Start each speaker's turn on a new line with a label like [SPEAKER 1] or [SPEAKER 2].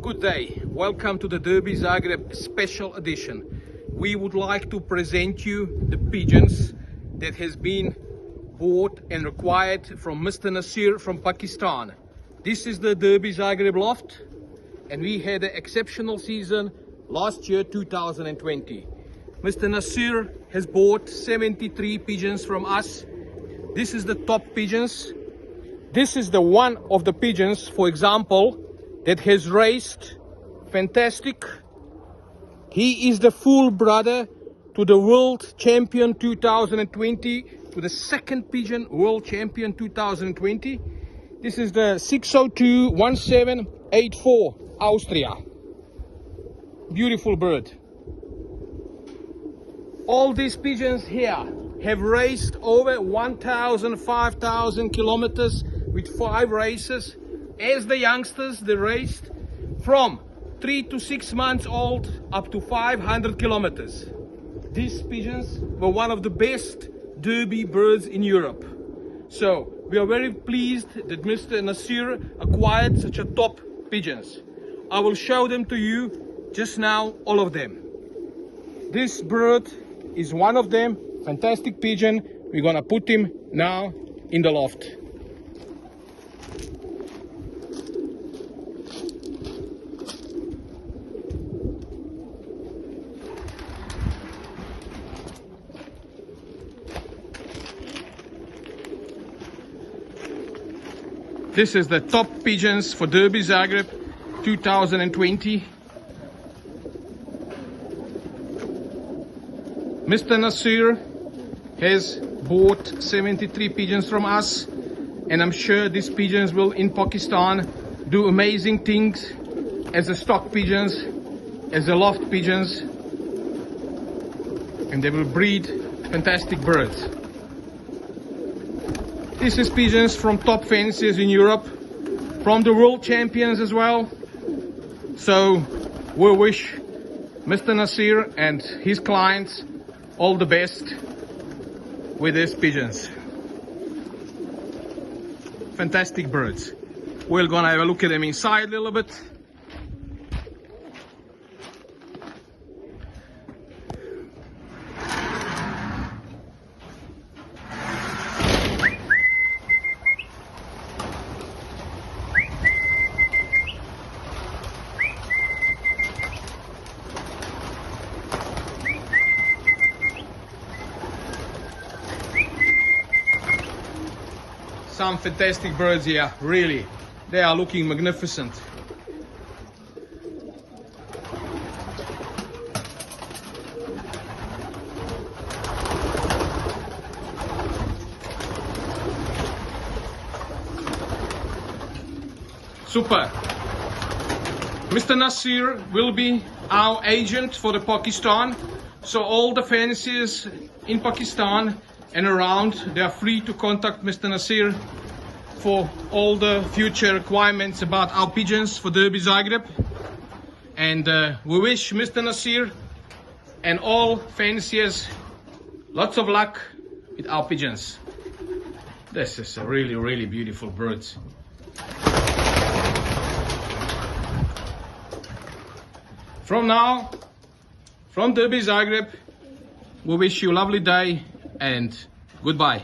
[SPEAKER 1] Good day. Welcome to the Derby Zagreb special edition. We would like to present you the pigeons that has been bought and acquired from Mr. Nasir from Pakistan. This is the Derby Zagreb Loft, and we had an exceptional season last year, 2020. Mr. Nasir has bought 73 pigeons from us. This is the top pigeons. This is the one of the pigeons, for example, that has raced fantastic. He is the full brother to the world champion 2020, to the second pigeon world champion 2020. This is the 6021784 Austria. Beautiful bird. All these pigeons here have raced over 5,000 kilometers with 5 races. As the youngsters, they raced from 3 to 6 months old up to 500 kilometers. These pigeons were one of the best Derby birds in Europe. So we are very pleased that Mr. Nasir acquired such a top pigeons. I will show them to you just now, all of them. This bird is one of them, fantastic pigeon. We're gonna put him now in the loft. This is the top pigeons for Derby Zagreb 2020. Mr. Nasir has bought 73 pigeons from us, and I'm sure these pigeons will in Pakistan do amazing things as a stock pigeons, as a loft pigeons, and they will breed fantastic birds. This is pigeons from top fanciers in Europe, from the world champions as well. So we wish Mr. Nasir and his clients all the best with these pigeons. Fantastic birds. We're gonna have a look at them inside a little bit. Some fantastic birds here, really. They are looking magnificent. Super. Mr. Nasir will be our agent for the Pakistan. So all the fanciers in Pakistan and around, they are free to contact Mr. Nasir for all the future requirements about our pigeons for Derby Zagreb. And we wish Mr. Nasir and all fanciers lots of luck with our pigeons. This is a really beautiful bird. From now, from Derby Zagreb, we wish you a lovely day and goodbye.